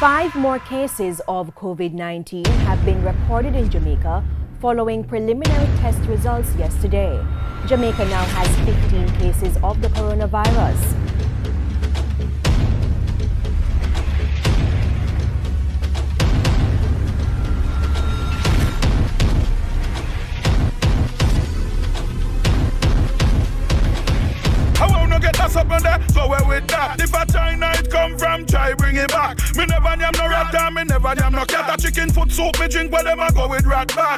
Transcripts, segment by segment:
5 more cases of COVID-19 have been reported in Jamaica following preliminary test results yesterday. Jamaica now has 15 cases of the coronavirus. Up on there, go away with that. If a China it come from, try bring it back. Me never yam no rat, me never yam no cat. A chicken foot soup, me drink where them a go with rat back.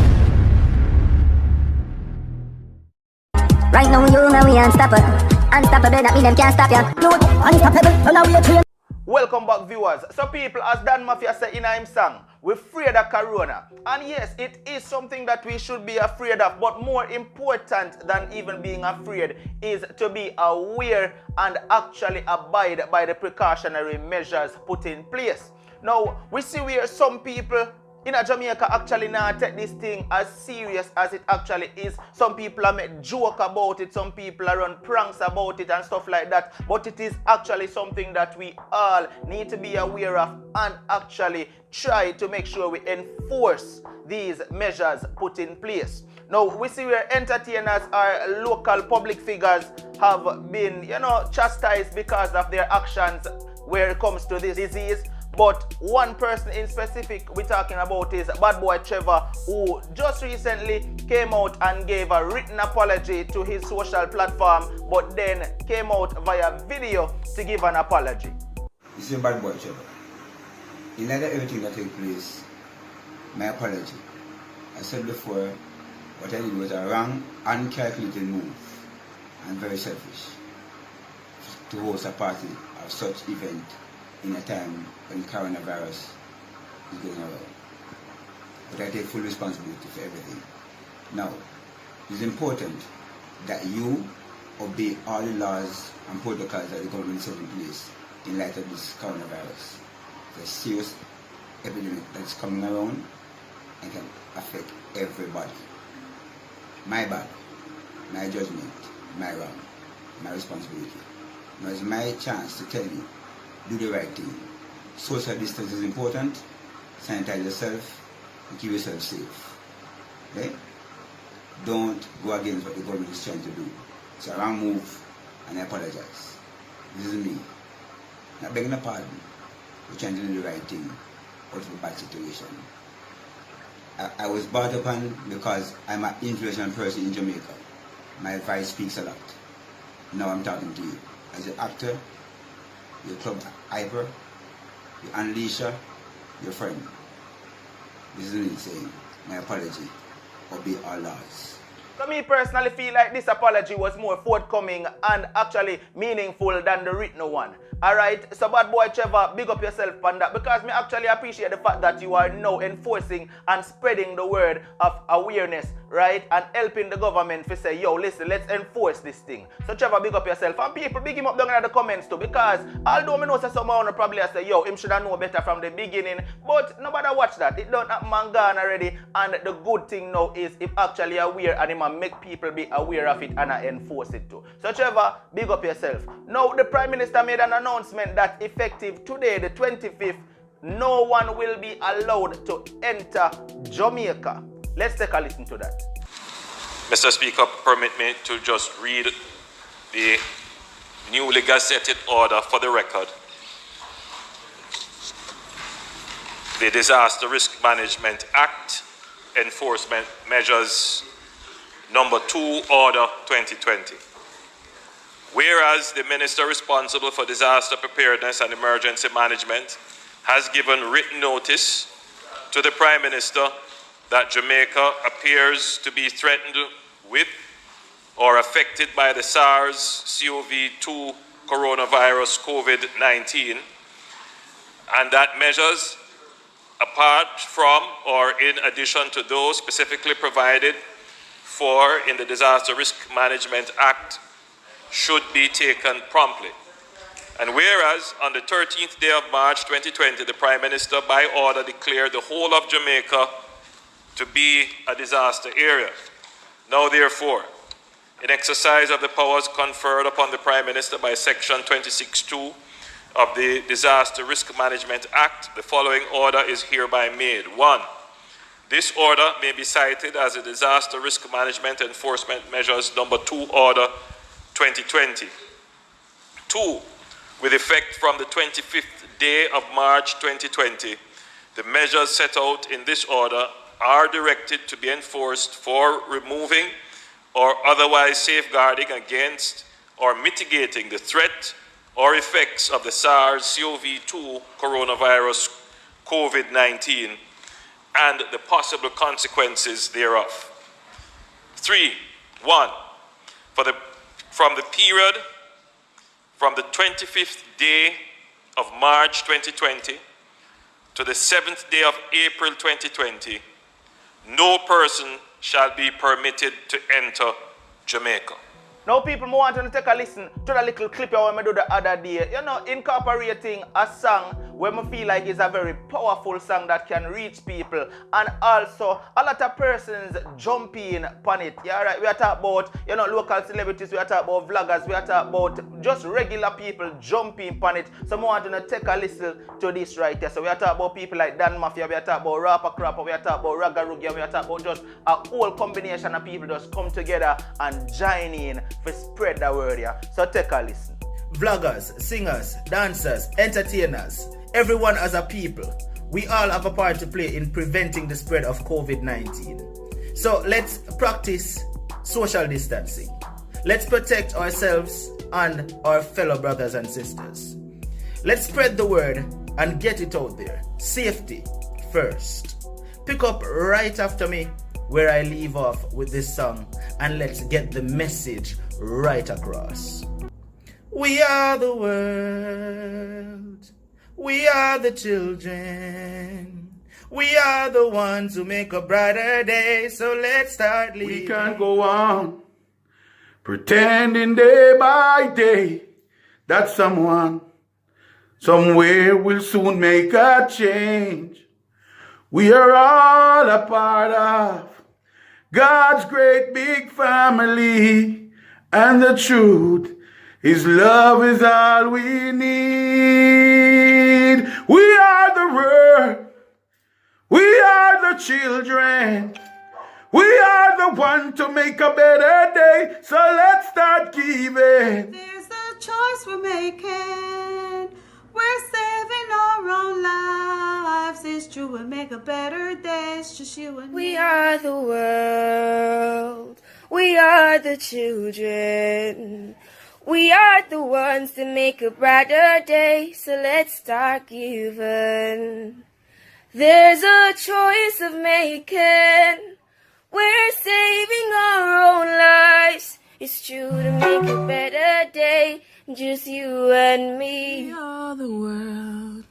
Right now you know we unstoppable. Unstoppable, that mean them can't stop ya. You unstoppable, now we train. Welcome back, viewers. So people, as Dan Mafia said in his song, we're afraid of corona. And yes, it is something that we should be afraid of, but more important than even being afraid is to be aware and actually abide by the precautionary measures put in place. Now, we see where some people in Jamaica actually now take this thing as serious as it actually is. Some people are make joke about it, some people are run pranks about it and stuff like that. But it is actually something that we all need to be aware of and actually try to make sure we enforce these measures put in place. Now, we see where entertainers or local public figures have been, chastised because of their actions where it comes to this disease. But one person in specific we're talking about is bad boy Trevor, who just recently came out and gave a written apology to his social platform, but then came out via video to give an apology. This is bad boy Trevor. In light of everything that took place, my apology. I said before, what I did was a wrong, uncalculated move and very selfish to host a party of such event in a time when coronavirus is going around. But I take full responsibility for everything. Now, it's important that you obey all the laws and protocols that the government set in place in light of this coronavirus. It's a serious epidemic that's coming around and can affect everybody. My bad, my judgment, my wrong, my responsibility. Now it's my chance to tell you, do the right thing. Social distance is important. Sanitize yourself and keep yourself safe. Okay? Don't go against what the government is trying to do. It's a wrong move, and I apologize. This is me. Not begging a pardon. We're trying to do the right thing out of a bad situation. I was brought upon because I'm an influential person in Jamaica. My voice speaks a lot. Now I'm talking to you. As an actor, your club hyper, your unleasher, your friend. This is me saying, my apology, obey all laws. So me personally feel like this apology was more forthcoming and actually meaningful than the written one. Alright, so bad boy Trevor, big up yourself on that, because me actually appreciate the fact that you are now enforcing and spreading the word of awareness, right? And helping the government to say, yo, listen, let's enforce this thing. So Trevor, big up yourself. And people, big him up down in the comments too, because although me know say someone probably say, yo, him should have known better from the beginning, but nobody watch that. It don't happen and gone already, and the good thing now is if actually aware and him make people be aware of it and enforce it too. So Trevor, big up yourself. Now the Prime Minister made an announcement that effective today, the 25th, no one will be allowed to enter Jamaica. Let's take a listen to that. Mr. Speaker, permit me to just read the newly gazetted order for the record. The Disaster Risk Management Act, Enforcement Measures Number 2, Order 2020. Whereas the Minister responsible for disaster preparedness and emergency management has given written notice to the Prime Minister that Jamaica appears to be threatened with or affected by the SARS-CoV-2 coronavirus COVID-19, and that measures apart from or in addition to those specifically provided for in the Disaster Risk Management Act should be taken promptly. And whereas on the 13th day of March 2020, the Prime Minister by order declared the whole of Jamaica to be a disaster area. Now therefore, in exercise of the powers conferred upon the Prime Minister by Section 26(2) of the Disaster Risk Management Act, the following order is hereby made. 1. This order may be cited as a Disaster Risk Management Enforcement Measures Number 2 Order 2020. 2. With effect from the 25th day of March 2020, the measures set out in this order are directed to be enforced for removing or otherwise safeguarding against or mitigating the threat or effects of the SARS-CoV-2 coronavirus COVID-19 and the possible consequences thereof. 3. 1. From the period from the 25th day of March 2020 to the 7th day of April 2020, no person shall be permitted to enter Jamaica. Now people want to take a listen to the little clip I do the other day. You know, incorporating a song where I feel like it's a very powerful song that can reach people. And also, a lot of persons jump in on it. Yeah, right? We are talking about, you know, local celebrities, we are talking about vloggers, we are talking about just regular people jumping on it. So I want to take a listen to this right here. So we are talking about people like Dan Mafia, we are talking about Rapper Crapper, we are talking about Ragarugia, we are talking about just a whole combination of people just come together and join in to spread the word here. So take a listen. Vloggers, singers, dancers, entertainers, everyone as a people, we all have a part to play in preventing the spread of COVID-19. So let's practice social distancing. Let's protect ourselves and our fellow brothers and sisters. Let's spread the word and get it out there. Safety first. Pick up right after me where I leave off with this song, and let's get the message right across. We are the world. We are the children. We are the ones who make a brighter day. So let's start living. We can't go on pretending day by day that someone somewhere will soon make a change. We are all a part of God's great big family, and the truth is love is all we need. We are the world. We are the children. We are the one to make a better day. So let's start giving. There's a choice we're making. We're saving our own lives. It's true, we'll make a better day. It's just you and me. We are the world. We are the children. We are the ones to make a brighter day. So let's start giving. There's a choice of making. We're saving our own lives. It's true, to make a better day. Just you and me. We are the world.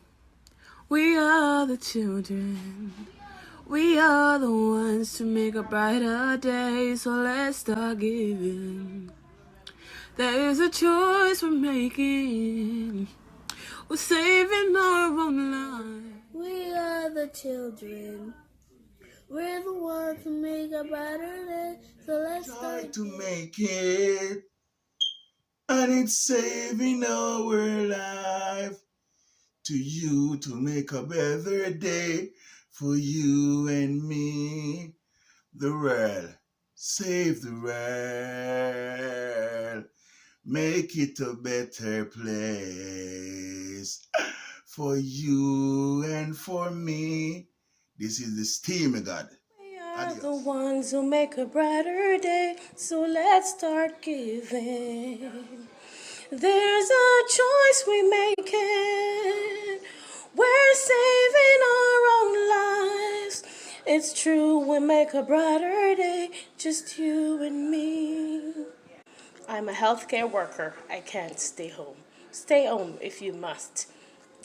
We are the children. We are the ones to make a brighter day. So let's start giving. There is a choice we're making. We're saving our own lives. We are the children. We're the ones to make a brighter day. So let's start To make it, and it's saving our life. To you to make a better day for you and me. The world, save the world, make it a better place for you and for me. This is the steam, God. We are the ones who make a brighter day, so let's start giving. There's a choice we're making. We're saving our own lives. It's true, we make a brighter day, just you and me. I'm a healthcare worker. I can't stay home. Stay home if you must.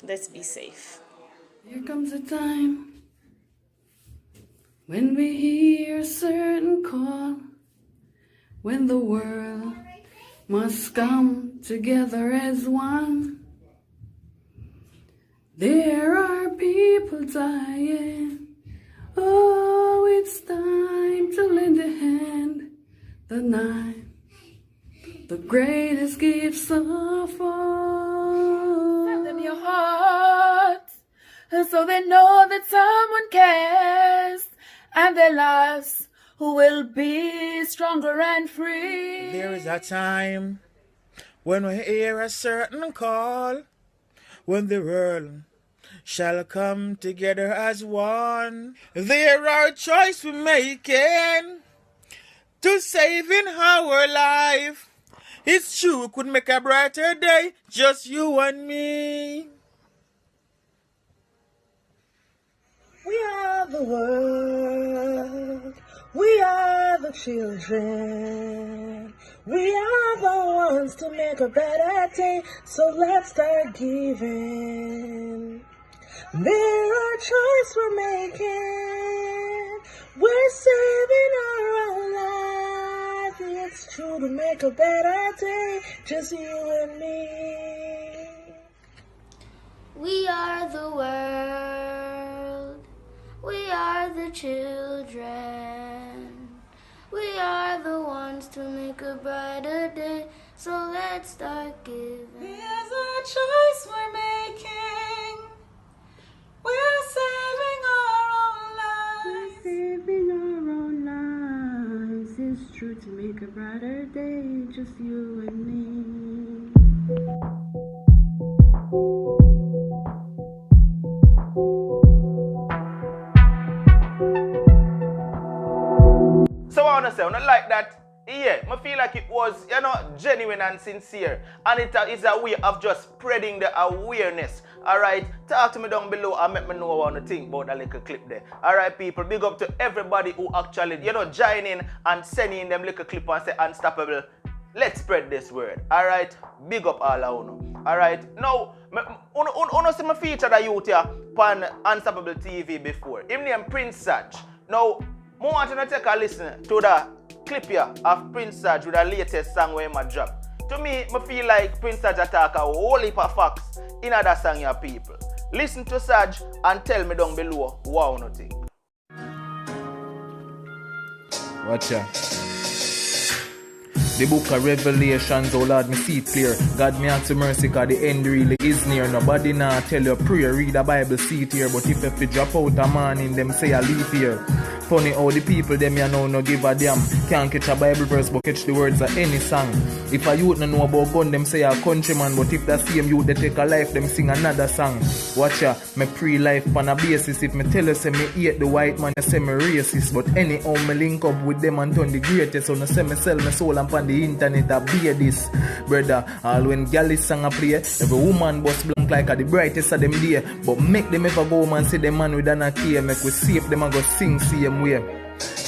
Let's be safe. Here comes a time when we hear a certain call, when the world must come together as one. There are people dying. Oh, it's time to lend a hand. The night, the greatest gifts of all. your heart, so they know that someone cares, and their lives will be stronger and free. There is a time when we hear a certain call, when the world shall come together as one. There are choices we're making to saving our life. It's true, could make a brighter day, just you and me. We are the world, we are the children, we are the ones to make a better day, so let's start giving. There are choices we're making, we're saving our own life. It's true, to make a better day, just you and me. We are the world, we are the children, we are the ones to make a brighter day, so let's start giving. There's a choice we're making, we're saving our own lives. We're saving our own lives. It's true, to make a brighter day, just you and me. So I wanna say, I don't like that. Yeah, I feel like it was, genuine and sincere. And it is a way of just spreading the awareness. Alright, talk to me down below and let me know what I think about that little clip there. Alright, people, big up to everybody who actually, join in and send in them little clip and say unstoppable. Let's spread this word. Alright, big up all of you. Alright, now, I see my feature that youth here on Unstoppable TV before. Him name Prince Saj. Now, I want you to take a listen to the clip here of Prince Saj with the latest song where he drop. To me, I feel like Prince Saj attack a whole heap of facts in that song here, people. Listen to Saj and tell me down below what you think. Watch out. The book of Revelations, oh Lord, me see it clear. God me ask you mercy, cause the end really is near. Nobody now tell you prayer, read the Bible, see it here. But if you drop out a morning, them say I leave here. Funny how the people them you know no give a damn. Can't catch a Bible verse but catch the words of any song. If a youth no know about gun, them say a countryman. But if the same youth they take a life, them sing another song. Watch ya, me pre-life on a basis. If me tell you say me hate the white man, you say me racist. But anyhow me link up with them and turn the greatest. So no say me sell my soul and pan the internet a bear this. Brother, all when gallis song a play, every woman bust blank like a the brightest of them day. But make them ever go home and see the man with an AK. Make we safe them and go sing same way.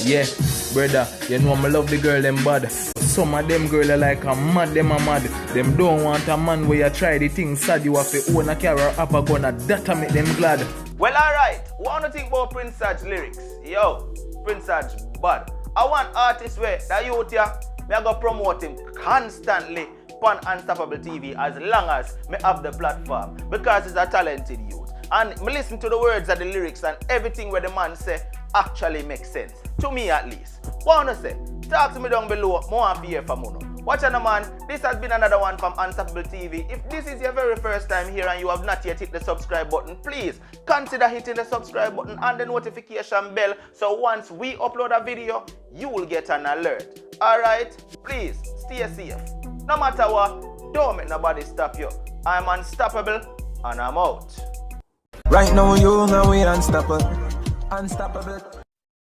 Yeah, brother, you know I love the girl them bad. Some of them girl are like a mad, them a mad. Them don't want a man where you try the thing sad. You have to own a car or up a gun, that make them glad. Well, alright, what do you think about Prince Saj's lyrics? Yo, Prince Saj bad. I want artists where that youth here, me I go promote him constantly on Unstoppable TV as long as me have the platform, because he's a talented youth. And me listen to the words of the lyrics and everything where the man say actually makes sense. To me at least. What I say? Talk to me down below. More to hear from you. Watch on, man. This has been another one from Unstoppable TV. If this is your very first time here and you have not yet hit the subscribe button, please consider hitting the subscribe button and the notification bell, so once we upload a video, you will get an alert. Alright? Please, stay safe. No matter what, don't make nobody stop you. I'm unstoppable and I'm out. Right now you know we unstoppable. Unstoppable.